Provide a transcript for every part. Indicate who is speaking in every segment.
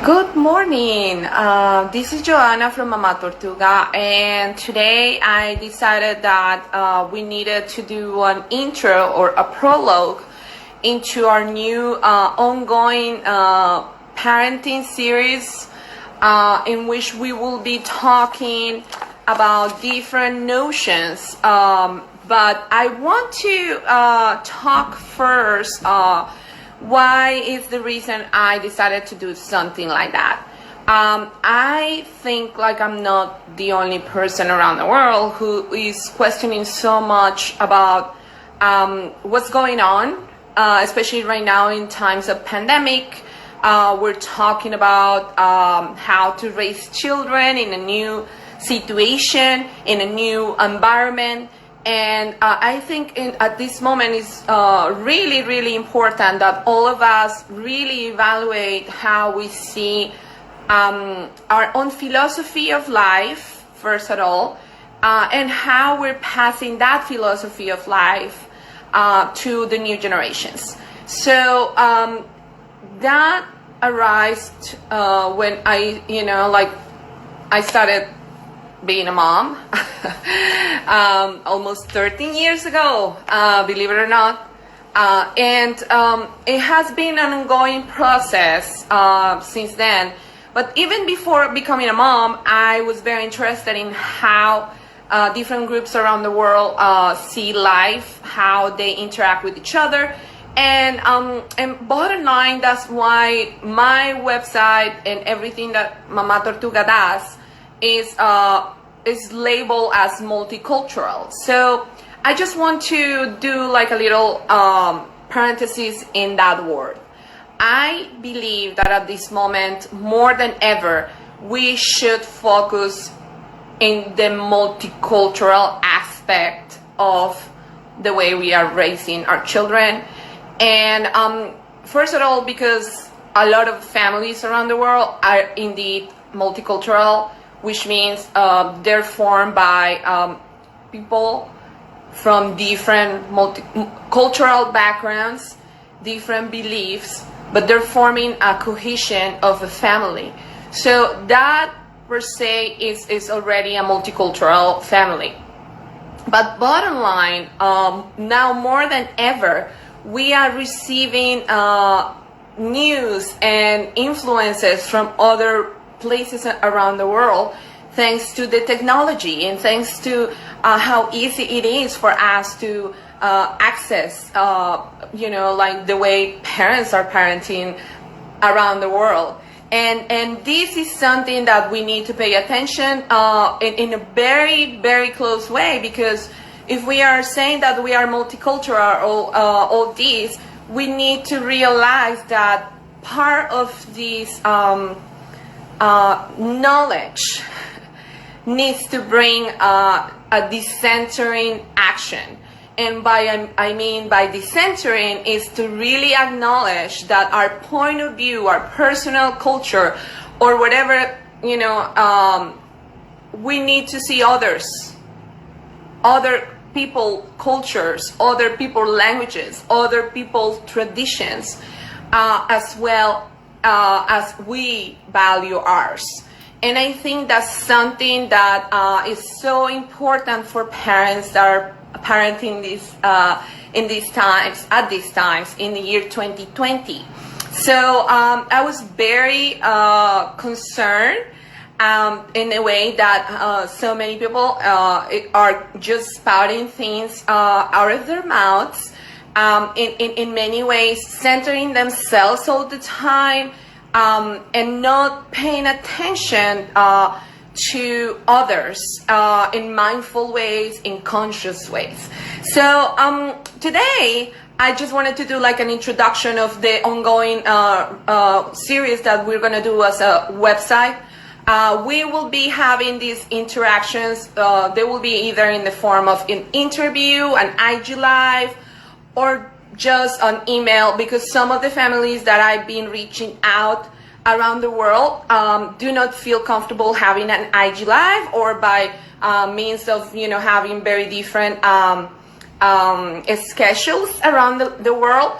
Speaker 1: Good morning. This is Joanna from Mama Tortuga, and today I decided that we needed to do an intro or a prologue into our new ongoing parenting series in which we will be talking about different notions. But I want to talk first why is the reason I decided to do something like that. I think like I'm not the only person around the world who is questioning so much about what's going on, especially right now in times of pandemic. We're talking about how to raise children in a new situation, in a new environment. And I think at this moment it's really, really important that all of us really evaluate how we see our own philosophy of life, first of all, and how we're passing that philosophy of life to the new generations. So that arose when I started being a mom almost 13 years ago, believe it or not. And it has been an ongoing process since then. But even before becoming a mom, I was very interested in how different groups around the world see life, how they interact with each other. And bottom line, that's why my website and everything that Mama Tortuga does is labeled as multicultural. So I just want to do like a little parenthesis in that word. I believe that at this moment, more than ever, we should focus in the multicultural aspect of the way we are raising our children. And first of all, because a lot of families around the world are indeed multicultural, which means they're formed by people from different cultural backgrounds, different beliefs, but they're forming a cohesion of a family. So that per se is already a multicultural family. But bottom line, now more than ever, we are receiving news and influences from other places around the world, thanks to the technology and thanks to how easy it is for us to access, like the way parents are parenting around the world. And this is something that we need to pay attention in a very, very close way, because if we are saying that we are multicultural or all these, we need to realize that part of this knowledge needs to bring a decentering action. And I mean by decentering is to really acknowledge that our point of view, our personal culture, or whatever, we need to see others, other people cultures, other people languages, other people traditions, as well as we value ours. And I think that's something that is so important for parents that are parenting in these times in the year 2020. So I was very concerned in a way that so many people are just spouting things out of their mouths, in many ways centering themselves all the time, and not paying attention to others in mindful ways, in conscious ways. So today I just wanted to do like an introduction of the ongoing series that we're going to do as a website. We will be having these interactions. They will be either in the form of an interview, an IG Live, or just an email, because some of the families that I've been reaching out around the world do not feel comfortable having an IG Live, or by means of having very different schedules around the world.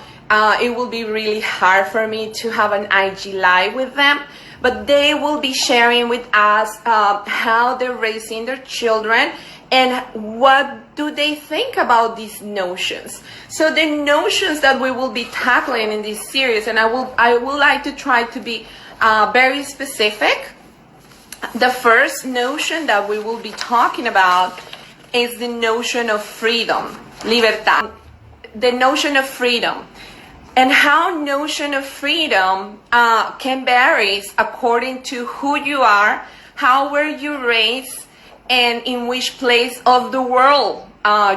Speaker 1: It will be really hard for me to have an IG Live with them. but they will be sharing with us how they're raising their children and what do they think about these notions. So the notions that we will be tackling in this series, and I would like to try to be very specific. The first notion that we will be talking about is the notion of freedom, libertad. The notion of freedom, and how notion of freedom can vary according to who you are, how were you raised, and in which place of the world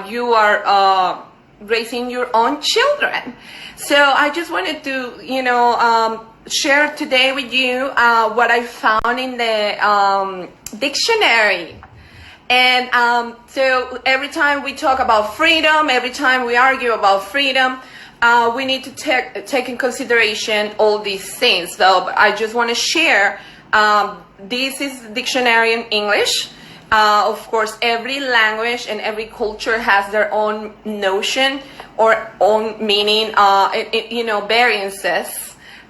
Speaker 1: you are raising your own children. So I just wanted to, share today with you what I found in the dictionary. And so every time we talk about freedom, every time we argue about freedom, we need to take in consideration all these things. So I just want to share, this is the dictionary in English. Of course, every language and every culture has their own notion or own meaning, variances.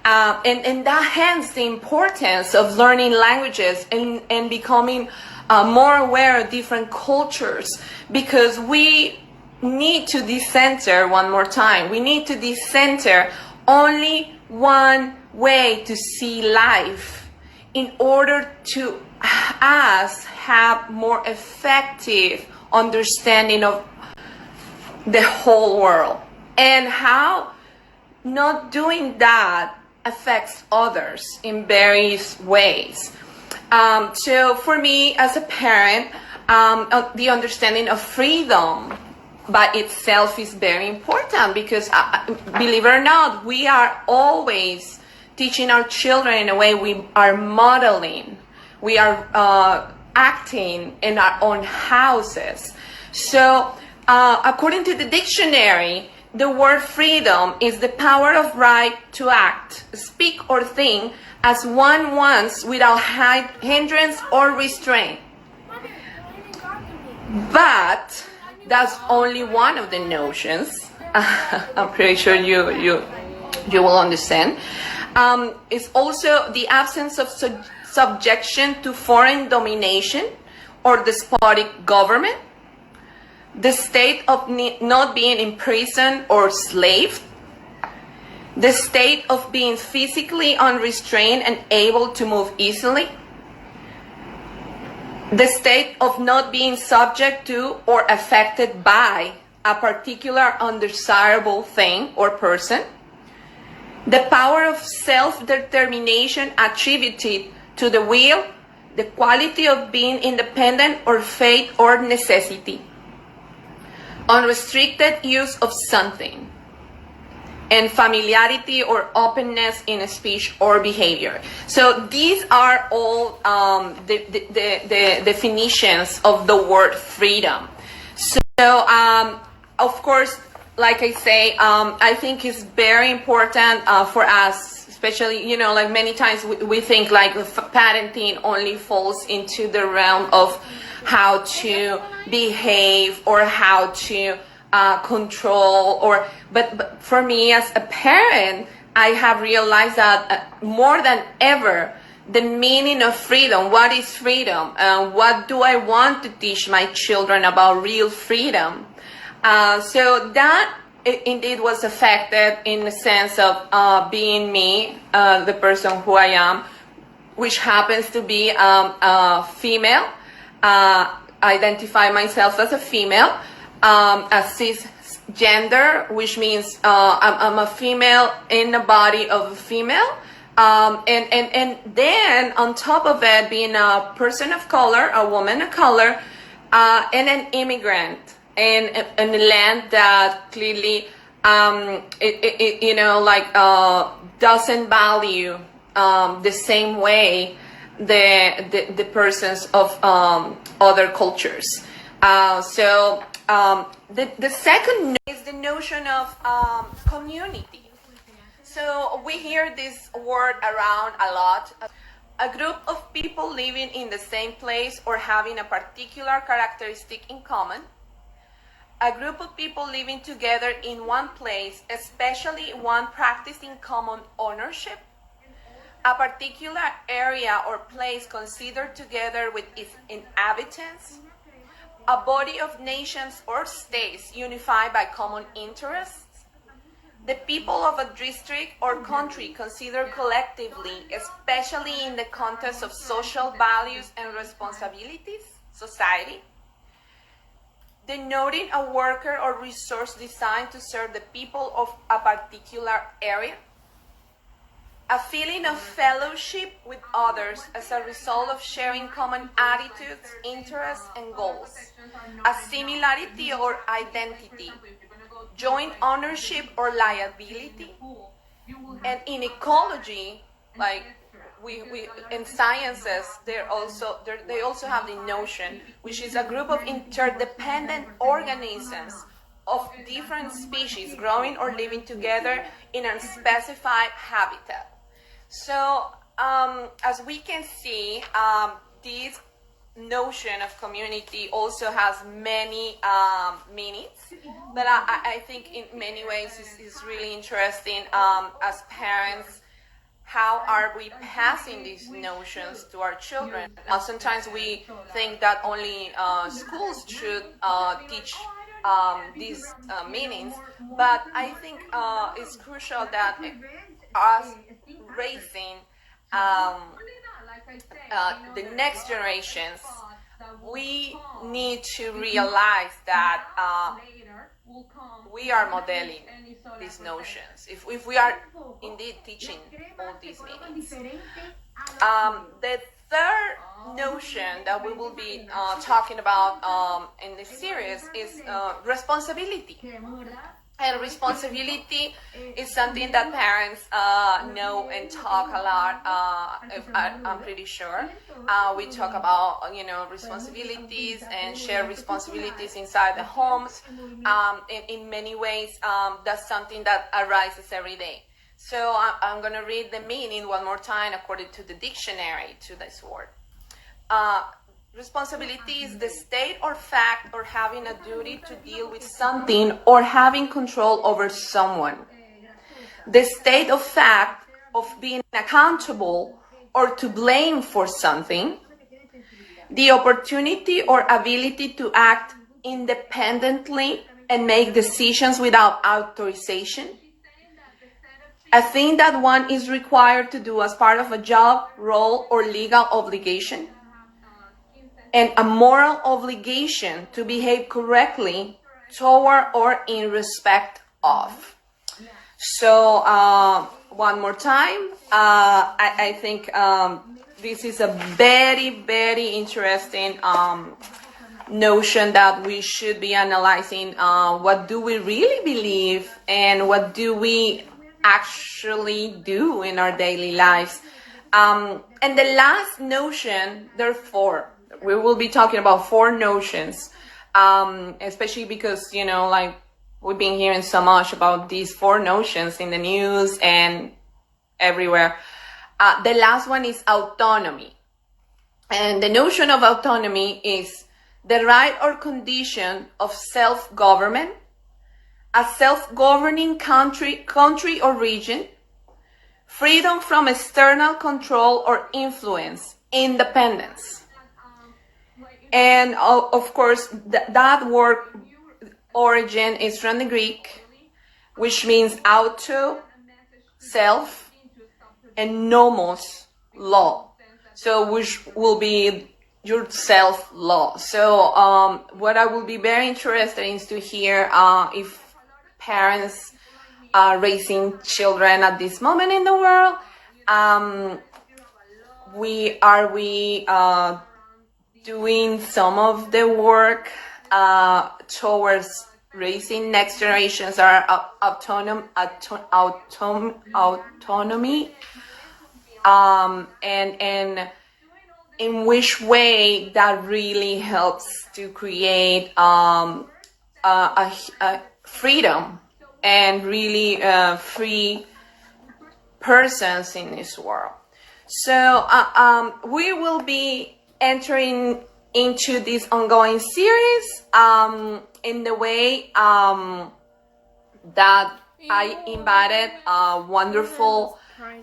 Speaker 1: And that hence the importance of learning languages and becoming more aware of different cultures, because we need to decenter one more time. We need to decenter only one way to see life in order to us have more effective understanding of the whole world, and how not doing that affects others in various ways. So for me as a parent, the understanding of freedom by itself is very important, because believe it or not, we are always teaching our children in a way. We are modeling, we are acting in our own houses. So according to the dictionary, the word freedom is the power of right to act, speak, or think as one wants without hindrance or restraint. But that's only one of the notions. I'm pretty sure you will understand. It's also the absence of subjection to foreign domination or despotic government, the state of not being imprisoned or slave, the state of being physically unrestrained and able to move easily, the state of not being subject to or affected by a particular undesirable thing or person, the power of self-determination attributed to the will, the quality of being independent or fate or necessity, unrestricted use of something, and familiarity or openness in speech or behavior. So these are all the definitions of the word freedom. So of course, like I say, I think it's very important for us, especially, like many times we think like parenting only falls into the realm of how to behave or how to control, but for me as a parent, I have realized that more than ever, the meaning of freedom, what is freedom, what do I want to teach my children about real freedom. So that indeed was affected in the sense of being me, the person who I am, which happens to be a female. Identify myself as a female, a cisgender, which means I'm a female in the body of a female, and then on top of it, being a person of color, a woman of color, and an immigrant in a land that clearly, doesn't value the same way the persons of other cultures. So the second is the notion of community. So we hear this word around a lot. A group of people living in the same place or having a particular characteristic in common. A group of people living together in one place, especially one practicing common ownership. a particular area or place considered together with its inhabitants, a body of nations or states unified by common interests, the people of a district or country considered collectively, especially in the context of social values and responsibilities, society, denoting a worker or resource designed to serve the people of a particular area, a feeling of fellowship with others as a result of sharing common attitudes, interests, and goals, a similarity or identity, joint ownership or liability, and in ecology, like we in sciences, they also have the notion, which is a group of interdependent organisms of different species growing or living together in a specified habitat. So as we can see, this notion of community also has many meanings, but I think in many ways is really interesting as parents. How are we passing these notions to our children? Sometimes we think that only schools should teach these meanings, but I think it's crucial that us raising the next generations, we need to realize that we are modeling these notions. If we are indeed teaching all these meanings. The third notion that we will be talking about in this series is responsibility. And responsibility is something that parents know and talk a lot. I'm pretty sure we talk about responsibilities and share responsibilities inside the homes. In many ways, that's something that arises every day. So I'm going to read the meaning one more time according to the dictionary to this word. Responsibility is the state or fact or having a duty to deal with something or having control over someone. The state of fact of being accountable or to blame for something. The opportunity or ability to act independently and make decisions without authorization. A thing that one is required to do as part of a job, role, or legal obligation. And a moral obligation to behave correctly toward or in respect of. So one more time, I think this is a very, very interesting notion that we should be analyzing. What do we really believe and what do we actually do in our daily lives? And the last notion, there are four. We will be talking about four notions, especially because, like we've been hearing so much about these four notions in the news and everywhere. The last one is autonomy. And the notion of autonomy is the right or condition of self-government, a self-governing country or region, freedom from external control or influence, independence. And of course, that word origin is from the Greek, which means auto, self, and nomos, law. So which will be your self-law. So what I will be very interested in is to hear if parents are raising children at this moment in the world, we doing some of the work towards raising next generations are autonomy, and in which way that really helps to create a freedom and really free persons in this world. So we will be entering into this ongoing series in the way that I invited wonderful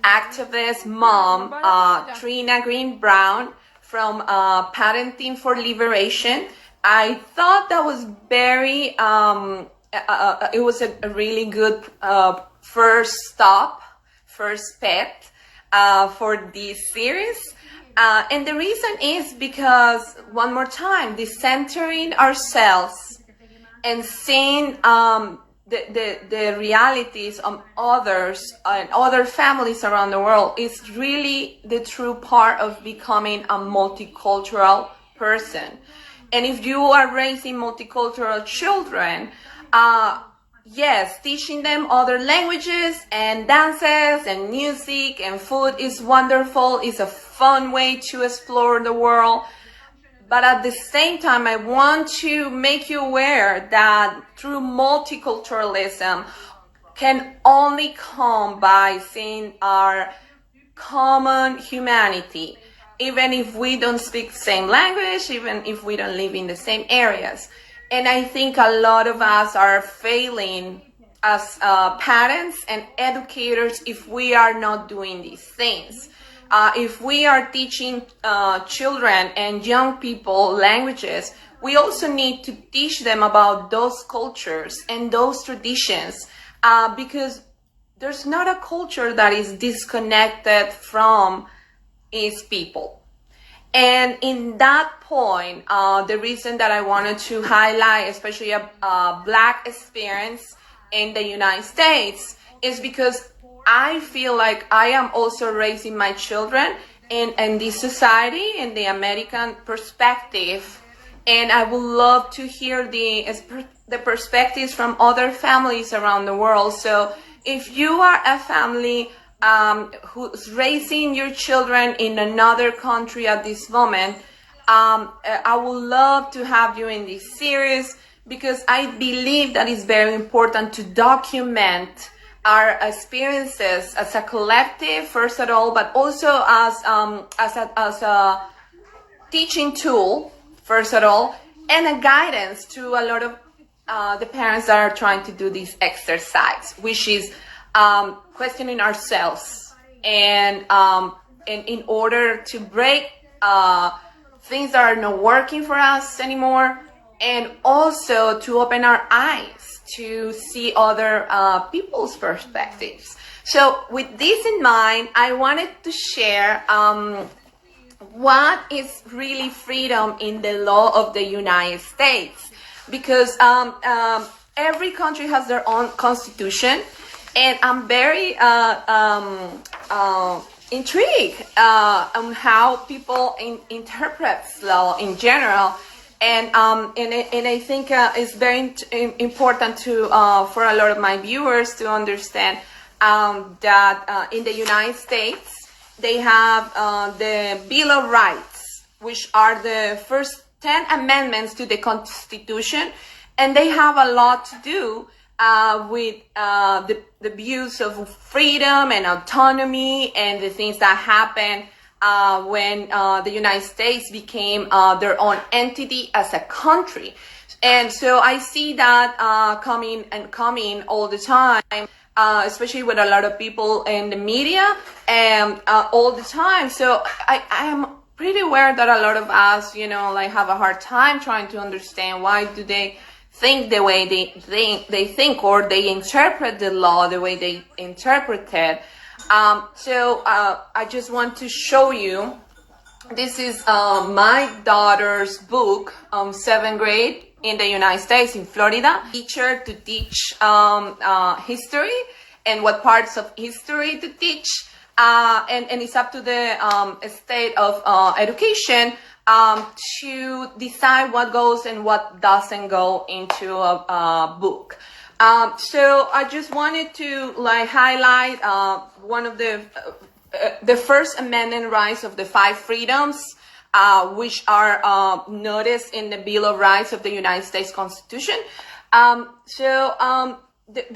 Speaker 1: activist mom, Trina Green Brown, from Parenting for Liberation. I thought that was very, it was a really good first step for this series. And the reason is because, one more time, decentering ourselves and seeing the realities of others and other families around the world is really the true part of becoming a multicultural person. And if you are raising multicultural children, yes, teaching them other languages and dances and music and food is wonderful. It's a fun way to explore the world. But at the same time, I want to make you aware that true multiculturalism can only come by seeing our common humanity, even if we don't speak the same language, even if we don't live in the same areas. And I think a lot of us are failing as parents and educators if we are not doing these things. If we are teaching children and young people languages, we also need to teach them about those cultures and those traditions, because there's not a culture that is disconnected from its people. And in that point, the reason that I wanted to highlight, especially a Black experience in the United States, is because I feel like I am also raising my children in this society, in the American perspective. And I would love to hear the perspectives from other families around the world. So if you are a family who's raising your children in another country at this moment, I would love to have you in this series, because I believe that it's very important to document our experiences as a collective, first of all, but also as a teaching tool, first of all, and a guidance to a lot of the parents that are trying to do this exercise, which is questioning ourselves, and in order to break things that are not working for us anymore, and also to open our eyes to see other people's perspectives. So with this in mind, I wanted to share what is really freedom in the law of the United States, because every country has their own constitution, and I'm very intrigued on how people interpret law in general. And I think it's very important to for a lot of my viewers to understand that in the United States they have the Bill of Rights, which are the first 10 amendments to the Constitution, and they have a lot to do with the views of freedom and autonomy and the things that happen when the United States became their own entity as a country. And so I see that coming all the time, especially with a lot of people in the media, and all the time. So I am pretty aware that a lot of us, have a hard time trying to understand why do they think the way they think, or they interpret the law the way they interpret it. So I just want to show you, this is my daughter's book, 7th grade in the United States, in Florida. Teacher to teach history and what parts of history to teach. And it's up to the state of education to decide what goes and what doesn't go into a book. So I just wanted to highlight one of the First Amendment rights of the 5 freedoms, which are noticed in the Bill of Rights of the United States Constitution. The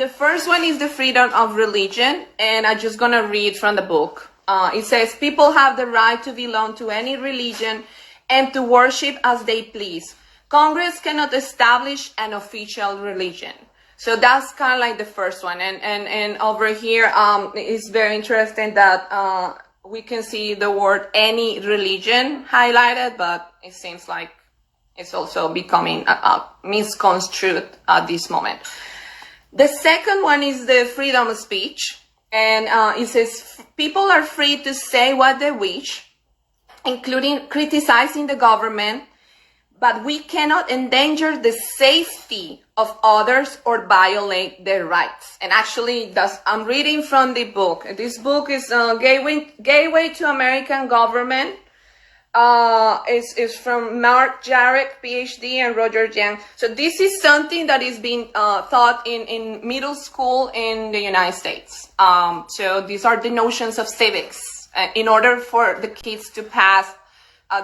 Speaker 1: first one is the freedom of religion, and I'm just gonna read from the book. It says, people have the right to belong to any religion and to worship as they please. Congress cannot establish an official religion. So that's kind of like the first one. And over here, it's very interesting that we can see the word any religion highlighted, but it seems like it's also becoming misconstrued at this moment. The second one is the freedom of speech. And it says people are free to say what they wish, including criticizing the government, but we cannot endanger the safety of others or violate their rights. And actually, I'm reading from the book. This book is Gateway to American Government. It's from Mark Jarek, PhD, and Roger Yang. So this is something that is being taught in middle school in the United States. So these are the notions of civics. In order for the kids to pass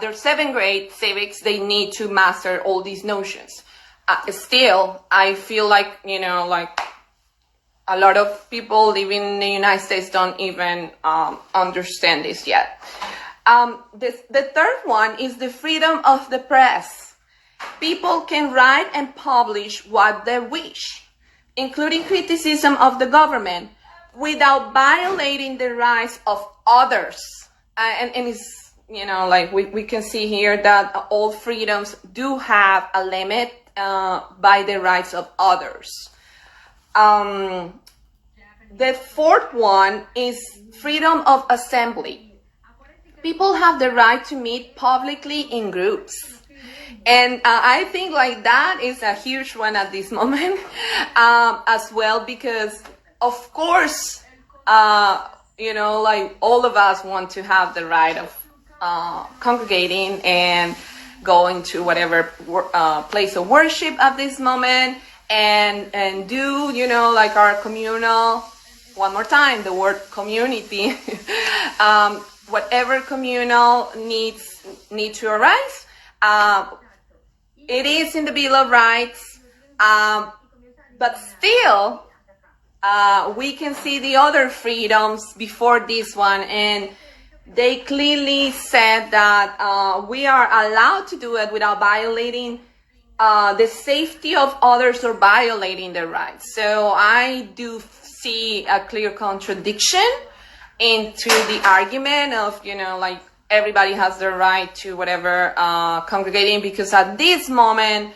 Speaker 1: their 7th grade civics, they need to master all these notions. Still, I feel like, like a lot of people living in the United States don't even understand this yet. The third one is the freedom of the press. People can write and publish what they wish, including criticism of the government, without violating the rights of others. And it's, like we can see here that all freedoms do have a limit by the rights of others. The fourth one is freedom of assembly. People have the right to meet publicly in groups. And I think like that is a huge one at this moment as well, because of course, like all of us want to have the right of congregating and going to whatever place of worship at this moment and do, like our communal, one more time, the word community, whatever communal needs to arise. It is in the Bill of Rights, but still, we can see the other freedoms before this one, and they clearly said that we are allowed to do it without violating the safety of others or violating their rights. So I do see a clear contradiction into the argument of, like everybody has the right to whatever congregating, because at this moment,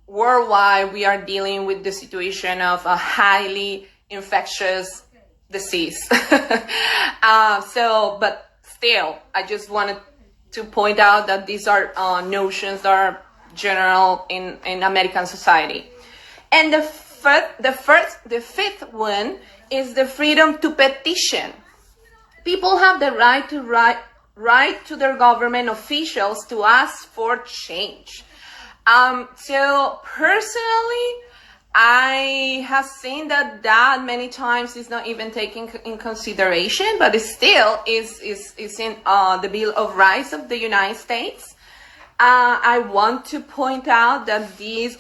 Speaker 1: worldwide, we are dealing with the situation of a highly infectious disease. But still, I just wanted to point out that these are notions that are general in American society. And the fifth one is the freedom to petition. People have the right to write to their government officials to ask for change. So personally, I have seen that many times is not even taken in consideration, but it still is in the Bill of Rights of the United States. I want to point out that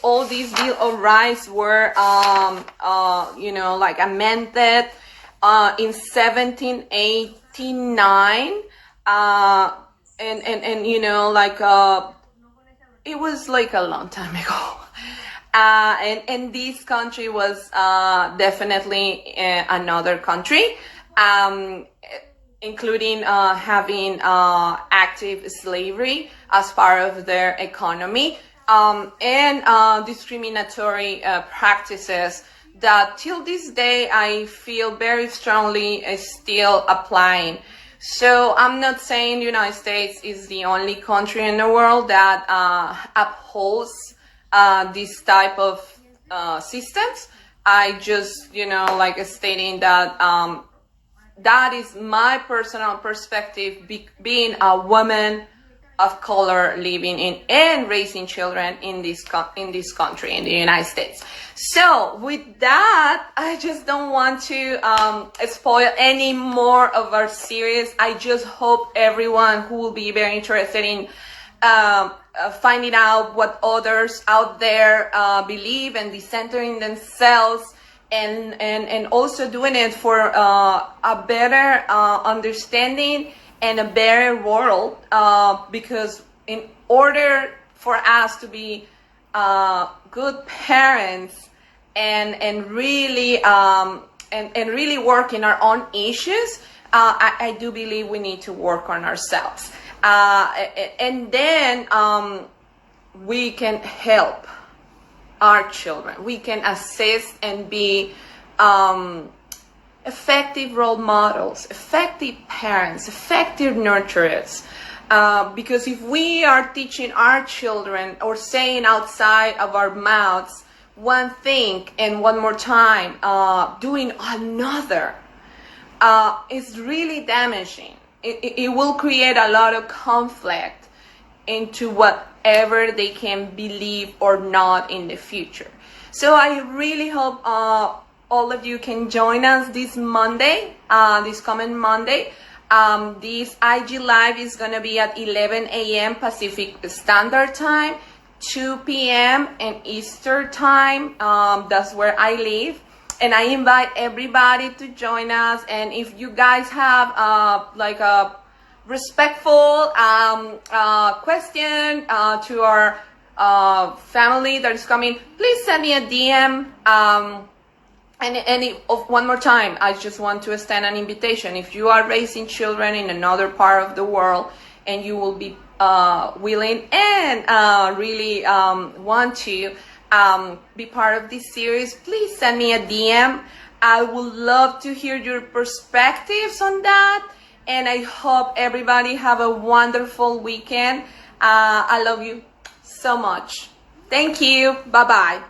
Speaker 1: all these Bill of Rights were, like amended in 1789, it was like a long time ago. And this country was definitely another country, including having active slavery as part of their economy, and discriminatory practices that till this day I feel very strongly is still applying. So I'm not saying the United States is the only country in the world that upholds this type of systems. I just, stating that that is my personal perspective, being a woman of color living in and raising children in this country, in the United States. So with that, I just don't want to spoil any more of our series. I just hope everyone who will be very interested in finding out what others out there believe and decentering themselves, and also doing it for a better understanding and a better world, because in order for us to be good parents and really and really work in our own issues, I do believe we need to work on ourselves, and then we can help our children. We can assist and be effective role models, effective parents, effective nurturers. Because if we are teaching our children or saying outside of our mouths one thing and one more time doing another, it's really damaging. It will create a lot of conflict into whatever they can believe or not in the future. So I really hope all of you can join us this Monday, this coming Monday. This IG Live is going to be at 11 a.m. Pacific Standard Time, 2 p.m. and Eastern Time. That's where I live. And I invite everybody to join us. And if you guys have like a respectful question to our family that is coming, please send me a DM. One more time, I just want to extend an invitation. If you are raising children in another part of the world and you will be willing and really want to be part of this series, please send me a DM. I would love to hear your perspectives on that. And I hope everybody have a wonderful weekend. I love you so much. Thank you. Bye-bye.